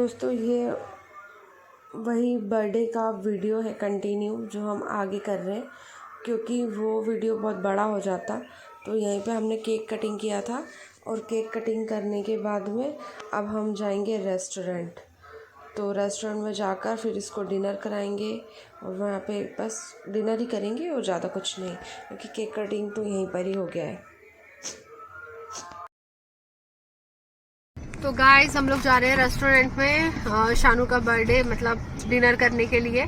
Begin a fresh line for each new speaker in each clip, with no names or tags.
दोस्तों ये वही बर्थडे का वीडियो है कंटिन्यू जो हम आगे कर रहे हैं, क्योंकि वो वीडियो बहुत बड़ा हो जाता। तो यहीं पे हमने केक कटिंग किया था और केक कटिंग करने के बाद में अब हम जाएंगे रेस्टोरेंट। तो रेस्टोरेंट में जाकर फिर इसको डिनर कराएंगे और वहाँ पे बस डिनर ही करेंगे और ज़्यादा कुछ नहीं, क्योंकि केक कटिंग तो यहीं पर ही हो गया है।
तो गाइस हम लोग जा रहे हैं रेस्टोरेंट में शानू का बर्थडे मतलब डिनर करने के लिए।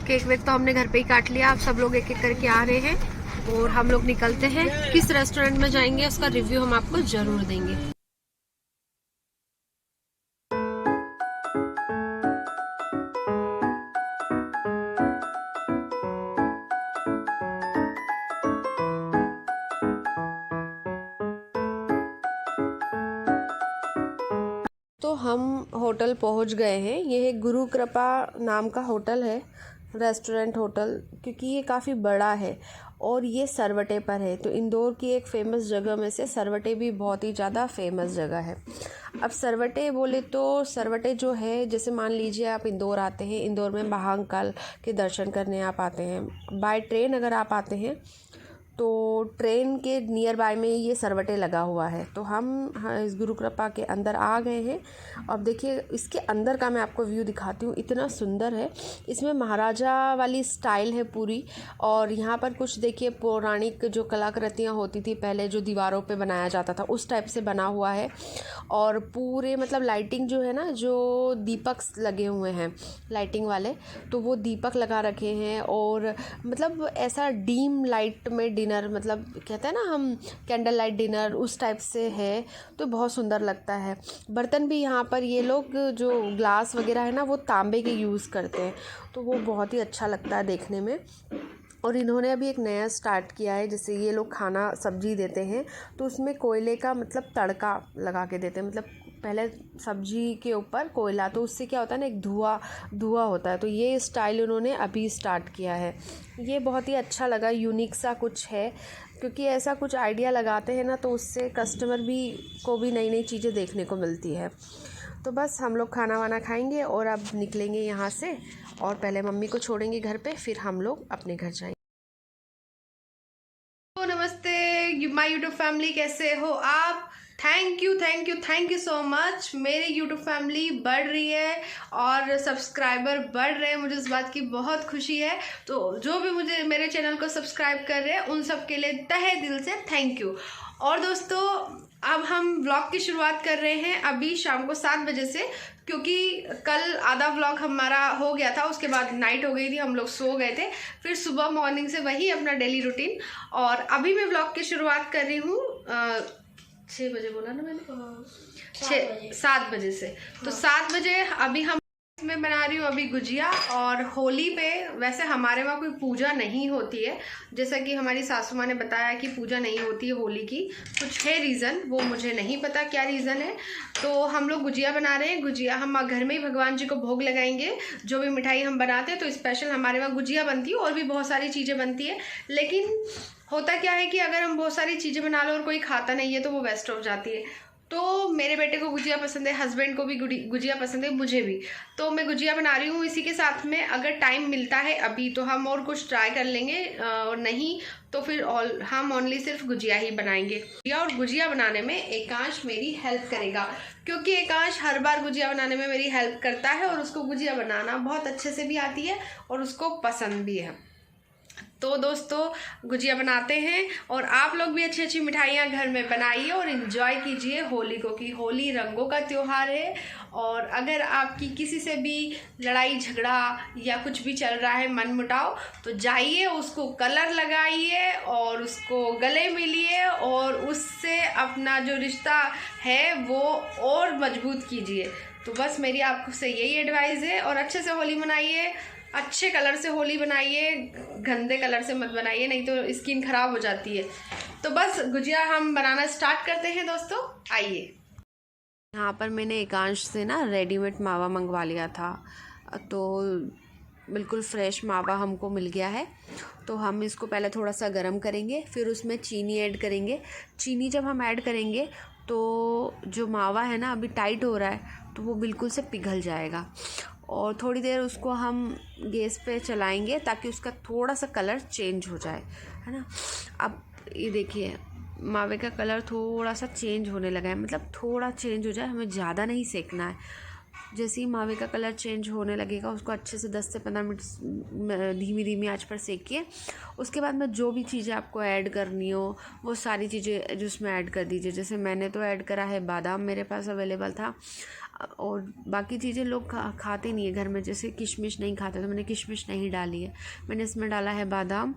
केक वेक तो हमने घर पे ही काट लिया। आप सब लोग एक एक करके आ रहे हैं और हम लोग निकलते हैं। किस रेस्टोरेंट में जाएंगे उसका रिव्यू हम आपको जरूर देंगे। तो हम होटल पहुंच गए हैं। ये एक गुरु कृपा नाम का होटल है, रेस्टोरेंट होटल, क्योंकि ये काफ़ी बड़ा है और ये सरवटे पर है। तो इंदौर की एक फ़ेमस जगह में से सरवटे भी बहुत ही ज़्यादा फेमस जगह है। अब सरवटे बोले तो सरवटे जो है, जैसे मान लीजिए आप इंदौर आते हैं, इंदौर में महाकाल के दर्शन करने आप आते हैं बाय ट्रेन। अगर आप आते हैं तो ट्रेन के नियर बाय में ये सरवटे लगा हुआ है। तो हम इस गुरु कृपा के अंदर आ गए हैं। अब देखिए इसके अंदर का मैं आपको व्यू दिखाती हूँ, इतना सुंदर है। इसमें महाराजा वाली स्टाइल है पूरी। और यहाँ पर कुछ देखिए पौराणिक जो कलाकृतियाँ होती थी पहले, जो दीवारों पे बनाया जाता था, उस टाइप से बना हुआ है। और पूरे मतलब लाइटिंग जो है ना, जो दीपक लगे हुए हैं लाइटिंग वाले, तो वो दीपक लगा रखे हैं। और मतलब ऐसा डीम लाइट में डिनर, मतलब कहते हैं ना हम कैंडल लाइट डिनर, उस टाइप से है। तो बहुत सुंदर लगता है। बर्तन भी यहाँ पर ये लोग जो ग्लास वगैरह है ना, वो तांबे के यूज़ करते हैं। तो वो बहुत ही अच्छा लगता है देखने में। और इन्होंने अभी एक नया स्टार्ट किया है, जैसे ये लोग खाना सब्जी देते हैं तो उसमें कोयले का मतलब तड़का लगा के देते हैं। मतलब पहले सब्जी के ऊपर कोयला, तो उससे क्या होता है ना, एक धुआं होता है। तो ये स्टाइल उन्होंने अभी स्टार्ट किया है। ये बहुत ही अच्छा लगा, यूनिक सा कुछ है, क्योंकि ऐसा कुछ आइडिया लगाते हैं ना तो उससे कस्टमर को भी नई नई चीज़ें देखने को मिलती है। तो बस हम लोग खाना वाना खाएंगे और अब निकलेंगे यहाँ से, और पहले मम्मी को छोड़ेंगे घर पे, फिर हम लोग अपने घर जाएंगे। तो नमस्ते माय यूट्यूब फैमिली, कैसे हो आप? Thank you so much. मेरी यूट्यूब फैमिली बढ़ रही है और सब्सक्राइबर बढ़ रहे हैं, मुझे इस बात की बहुत खुशी है। तो जो भी मुझे मेरे चैनल को सब्सक्राइब कर रहे हैं उन सब के लिए तहे दिल से थैंक यू। और दोस्तों अब हम व्लॉग की शुरुआत कर रहे हैं अभी शाम को 7 बजे से, क्योंकि कल आधा व्लॉग हमारा हो गया था, उसके बाद नाइट हो गई थी, हम लोग सो गए थे। फिर सुबह मॉर्निंग से वही अपना डेली रूटीन। और अभी मैं व्लॉग की शुरुआत कर रही हूँ 6 बजे बोला ना मैंने, 7 बजे से। तो 7 बजे अभी हम मैं बना रही हूँ अभी गुजिया। और होली पे वैसे हमारे वहाँ कोई पूजा नहीं होती है, जैसा कि हमारी सासू माँ ने बताया कि पूजा नहीं होती है होली की। कुछ है रीज़न, वो मुझे नहीं पता क्या रीज़न है। तो हम लोग गुजिया बना रहे हैं। गुजिया हम घर में ही भगवान जी को भोग लगाएंगे। जो भी मिठाई हम बनाते हैं तो स्पेशल हमारे वहाँ गुजिया बनती है, और भी बहुत सारी चीज़ें बनती है। लेकिन होता क्या है कि अगर हम बहुत सारी चीज़ें बना लो और कोई खाता नहीं है तो वो वेस्ट हो जाती है। तो मेरे बेटे को गुजिया पसंद है, हस्बैंड को भी गुजिया पसंद है, मुझे भी। तो मैं गुजिया बना रही हूँ। इसी के साथ में अगर टाइम मिलता है अभी तो हम और कुछ ट्राई कर लेंगे, और नहीं तो फिर हम ओनली सिर्फ गुजिया ही बनाएंगे। और गुजिया बनाने में एकांश मेरी हेल्प करेगा, क्योंकि एकांश हर बार गुजिया बनाने में मेरी हेल्प करता है और उसको गुजिया बनाना बहुत अच्छे से भी आती है और उसको पसंद भी है। तो दोस्तों गुजिया बनाते हैं, और आप लोग भी अच्छी अच्छी मिठाइयाँ घर में बनाइए और इन्जॉय कीजिए होली को, कि होली रंगों का त्यौहार है। और अगर आपकी किसी से भी लड़ाई झगड़ा या कुछ भी चल रहा है, मन मुटाव, तो जाइए उसको कलर लगाइए और उसको गले मिलिए और उससे अपना जो रिश्ता है वो और मजबूत कीजिए। तो बस मेरी आपको से यही एडवाइस है। और अच्छे से होली मनाइए, अच्छे कलर से होली बनाइए, गंदे कलर से मत बनाइए, नहीं तो स्किन खराब हो जाती है। तो बस गुजिया हम बनाना स्टार्ट करते हैं दोस्तों, आइए। यहाँ पर मैंने एकांश से ना रेडीमेड मावा मंगवा लिया था, तो बिल्कुल फ्रेश मावा हमको मिल गया है। तो हम इसको पहले थोड़ा सा गर्म करेंगे, फिर उसमें चीनी ऐड करेंगे। चीनी जब हम ऐड करेंगे
तो जो मावा है ना अभी टाइट हो रहा है तो वो बिल्कुल से पिघल जाएगा। और थोड़ी देर उसको हम गैस पे चलाएंगे ताकि उसका थोड़ा सा कलर चेंज हो जाए, है ना। अब ये देखिए मावे का कलर थोड़ा सा चेंज होने लगा है, मतलब थोड़ा चेंज हो जाए, हमें ज़्यादा नहीं सेकना है। जैसे ही मावे का कलर चेंज होने लगेगा उसको अच्छे से 10 से 15 मिनट धीमी धीमी आंच पर सेकिए। उसके बाद में जो भी चीज़ें आपको ऐड करनी हो वो सारी चीज़ें जो उसमें ऐड कर दीजिए। जैसे मैंने तो ऐड करा है बादाम, मेरे पास अवेलेबल था, और बाकी चीज़ें लोग खाते नहीं है घर में, जैसे किशमिश नहीं खाते तो मैंने किशमिश नहीं डाली है। मैंने इसमें डाला है बादाम,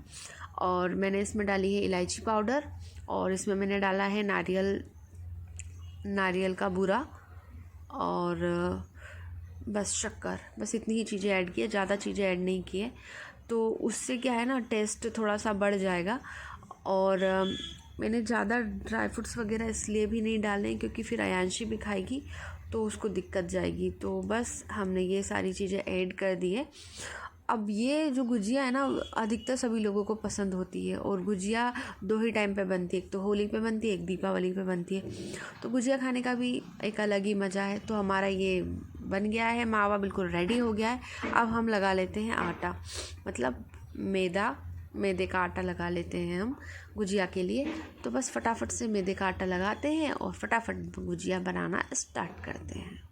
और मैंने इसमें डाली है इलायची पाउडर, और इसमें मैंने डाला है नारियल का बूरा, और बस शक्कर, बस इतनी ही चीज़ें ऐड की है, ज़्यादा चीज़ें ऐड नहीं की है। तो उससे क्या है ना टेस्ट थोड़ा सा बढ़ जाएगा। और मैंने ज़्यादा ड्राई फ्रूट्स वगैरह इसलिए भी नहीं डाले क्योंकि फिर अयांशी भी खाएगी तो उसको दिक्कत जाएगी। तो बस हमने ये सारी चीज़ें ऐड कर दी है। अब ये जो गुजिया है ना अधिकतर सभी लोगों को पसंद होती है, और गुजिया 2 ही टाइम पे बनती है, एक तो होली पे बनती है, एक दीपावली पे बनती है। तो गुजिया खाने का भी एक अलग ही मज़ा है। तो हमारा ये बन गया है, मावा बिल्कुल रेडी हो गया है। अब हम लगा लेते हैं आटा, मतलब मैदे का आटा लगा लेते हैं हम गुजिया के लिए। तो बस फटाफट से मैदे का आटा लगाते हैं और फटाफट गुजिया बनाना स्टार्ट करते हैं।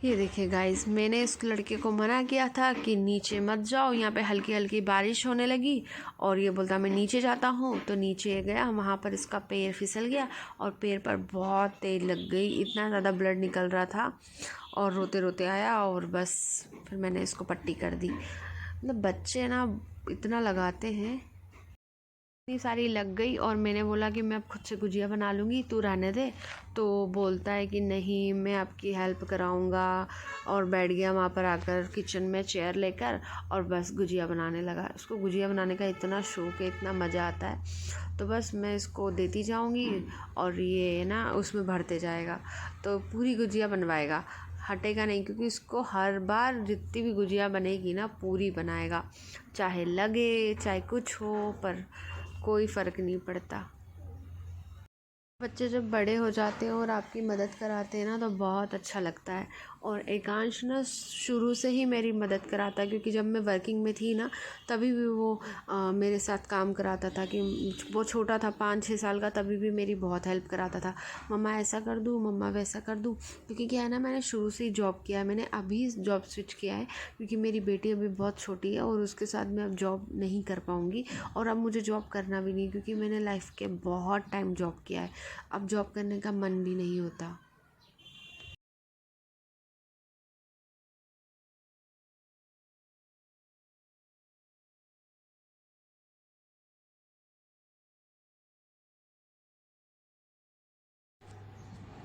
ये देखिए गाइस, मैंने इस लड़के को मना किया था कि नीचे मत जाओ, यहाँ पे हल्की हल्की बारिश होने लगी, और ये बोलता मैं नीचे जाता हूँ। तो नीचे गया, वहाँ पर इसका पैर फिसल गया और पैर पर बहुत तेज लग गई, इतना ज़्यादा ब्लड निकल रहा था, और रोते रोते आया, और बस फिर मैंने इसको पट्टी कर दी। मतलब बच्चे ना इतना लगाते हैं, इतनी सारी लग गई, और मैंने बोला कि मैं अब खुद से गुजिया बना लूँगी, तू रहने दे। तो बोलता है कि नहीं मैं आपकी हेल्प कराऊँगा, और बैठ गया वहाँ पर आकर किचन में चेयर लेकर, और बस गुजिया बनाने लगा। उसको गुजिया बनाने का इतना शौक़ है, इतना मज़ा आता है। तो बस मैं इसको देती जाऊँगी और ये ना उसमें भरते जाएगा, तो पूरी गुजिया बनवाएगा, हटेगा नहीं, क्योंकि इसको हर बार जितनी भी गुजिया बनेगी ना पूरी बनाएगा, चाहे लगे चाहे कुछ हो, पर कोई फ़र्क नहीं पड़ता। बच्चे जब बड़े हो जाते हैं और आपकी मदद कराते हैं ना तो बहुत अच्छा लगता है। और एकांश ना शुरू से ही मेरी मदद कराता है, क्योंकि जब मैं वर्किंग में थी ना तभी भी वो मेरे साथ काम कराता था। कि वो छोटा था 5-6 साल का, तभी भी मेरी बहुत हेल्प कराता था, मम्मा ऐसा कर दूँ, मम्मा वैसा कर दूँ। क्योंकि क्या है ना मैंने शुरू से ही जॉब किया है, मैंने अभी जॉब स्विच किया है क्योंकि मेरी बेटी अभी बहुत छोटी है और उसके साथ मैं अब जॉब नहीं कर पाऊँगी, और अब मुझे जॉब करना भी नहीं, क्योंकि मैंने लाइफ के बहुत टाइम जॉब किया है, अब जॉब करने का मन भी नहीं होता।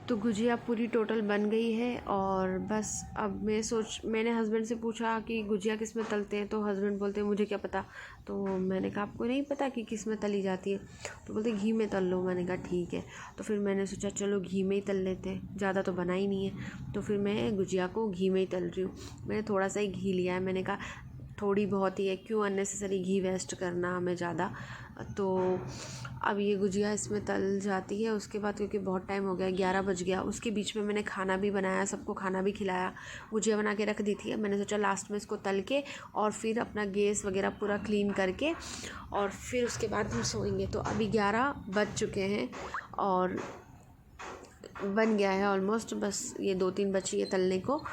तो गुजिया पूरी टोटल बन गई है, और बस अब मैंने हस्बैंड से पूछा कि गुजिया किस में तलते हैं, तो हस्बैंड बोलते हैं मुझे क्या पता। तो मैंने कहा आपको नहीं पता कि किस में तली जाती है? तो बोलते घी में तल लो। मैंने कहा ठीक है। तो फिर मैंने सोचा चलो घी में ही तल लेते हैं, ज़्यादा तो बना ही नहीं है। तो फिर मैं गुजिया को घी में ही तल रही हूँ। मैंने थोड़ा सा ही घी लिया है, मैंने कहा थोड़ी बहुत ही है, क्यों अननेसेसरी घी वेस्ट करना हमें ज़्यादा। तो अब ये गुजिया इसमें तल जाती है। उसके बाद क्योंकि बहुत टाइम हो गया, 11 बज गया, उसके बीच में मैंने खाना भी बनाया, सबको खाना भी खिलाया, गुजिया बना के रख दी थी। मैंने सोचा लास्ट में इसको तल के और फिर अपना गैस वगैरह पूरा क्लीन करके और फिर उसके बाद हम सोएंगे। तो अभी 11 बज चुके हैं और बन गया है ऑलमोस्ट, बस ये 2-3 बची है तलने को।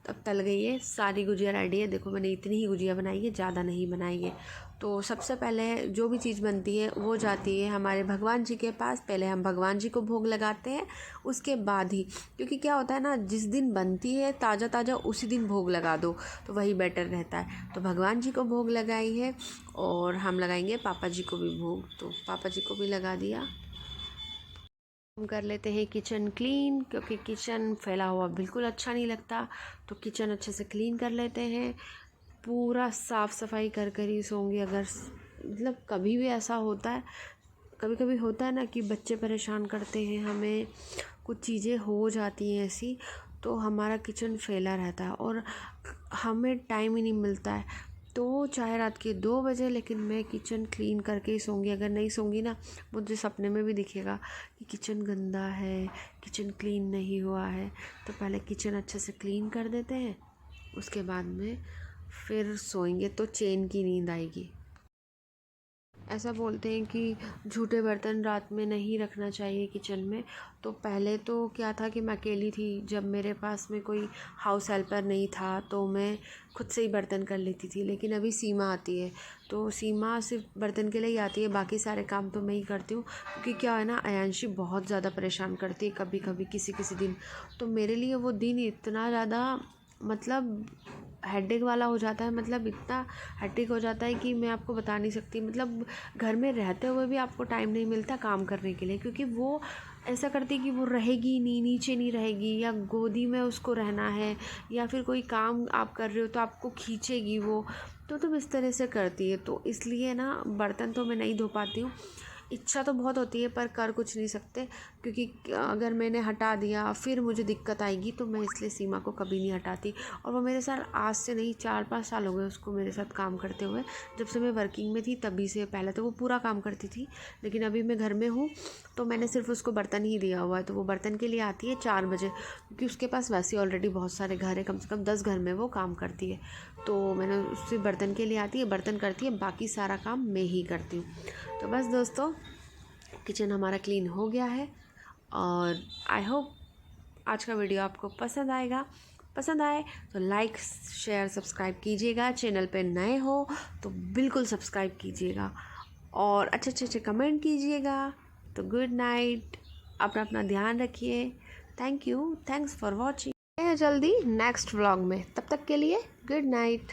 अब तल गई है, सारी गुजिया रेडी है। देखो मैंने इतनी ही गुजिया बनाई है, ज़्यादा नहीं बनाई है। तो सबसे पहले जो भी चीज़ बनती है वो जाती है हमारे भगवान जी के पास। पहले हम भगवान जी को भोग लगाते हैं, उसके बाद ही, क्योंकि क्या होता है ना, जिस दिन बनती है ताज़ा ताज़ा उसी दिन भोग लगा दो तो वही बेटर रहता है। तो भगवान जी को भोग लगाई है और हम लगाएंगे पापा जी को भी भोग, तो पापा जी को भी लगा दिया। हम कर लेते हैं किचन क्लीन, क्योंकि किचन फैला हुआ बिल्कुल अच्छा नहीं लगता। तो किचन अच्छे से क्लीन कर लेते हैं, पूरा साफ़ सफाई कर कर ही सोंगे। अगर मतलब कभी भी ऐसा होता है, कभी कभी होता है ना कि बच्चे परेशान करते हैं हमें, कुछ चीज़ें हो जाती हैं ऐसी, तो हमारा किचन फैला रहता है और हमें टाइम ही नहीं मिलता है। तो चाहे रात के 2 बजे, लेकिन मैं किचन क्लीन करके ही सोऊंगी। अगर नहीं सोऊंगी ना, मुझे सपने में भी दिखेगा कि किचन गंदा है, किचन क्लीन नहीं हुआ है। तो पहले किचन अच्छे से क्लीन कर देते हैं, उसके बाद में फिर सोएंगे तो चैन की नींद आएगी। ऐसा बोलते हैं कि झूठे बर्तन रात में नहीं रखना चाहिए किचन में। तो पहले तो क्या था कि मैं अकेली थी, जब मेरे पास में कोई हाउस हेल्पर नहीं था तो मैं खुद से ही बर्तन कर लेती थी। लेकिन अभी सीमा आती है, तो सीमा सिर्फ बर्तन के लिए ही आती है, बाकी सारे काम तो मैं ही करती हूँ। क्योंकि क्या है ना, अयांशी बहुत ज़्यादा परेशान करती है कभी कभी, किसी किसी दिन। तो मेरे लिए वो दिन इतना ज़्यादा मतलब हेडेक वाला हो जाता है, मतलब इतना हेडेक हो जाता है कि मैं आपको बता नहीं सकती। मतलब घर में रहते हुए भी आपको टाइम नहीं मिलता काम करने के लिए, क्योंकि वो ऐसा करती है कि वो रहेगी नहीं, नीचे नहीं रहेगी, या गोदी में उसको रहना है, या फिर कोई काम आप कर रहे हो तो आपको खींचेगी वो। तो तुम इस तरह से करती है, तो इसलिए ना बर्तन तो मैं नहीं धो पाती हूँ। इच्छा तो बहुत होती है पर कर कुछ नहीं सकते, क्योंकि अगर मैंने हटा दिया फिर मुझे दिक्कत आएगी। तो मैं इसलिए सीमा को कभी नहीं हटाती। और वो मेरे साथ आज से नहीं, 4-5 साल हो गए उसको मेरे साथ काम करते हुए। जब से मैं वर्किंग में थी तभी से। पहले तो वो पूरा काम करती थी, लेकिन अभी मैं घर में हूँ तो मैंने सिर्फ उसको बर्तन ही दिया हुआ है। तो वो बर्तन के लिए आती है 4 बजे, क्योंकि उसके पास वैसे ऑलरेडी बहुत सारे घर है, कम से कम 10 घर में वो काम करती है। तो मैंने उससे बर्तन के लिए आती है, बर्तन करती है, बाकी सारा काम मैं ही करती हूँ। तो बस दोस्तों, किचन हमारा क्लीन हो गया है, और आई होप आज का वीडियो आपको पसंद आएगा। पसंद आए तो लाइक शेयर सब्सक्राइब कीजिएगा। चैनल पे नए हो तो बिल्कुल सब्सक्राइब कीजिएगा, और अच्छे कमेंट कीजिएगा। तो गुड नाइट, अपना अपना ध्यान रखिए। Thank you, thanks for watching. जल्दी नेक्स्ट व्लॉग में, तब तक के लिए गुड नाइट।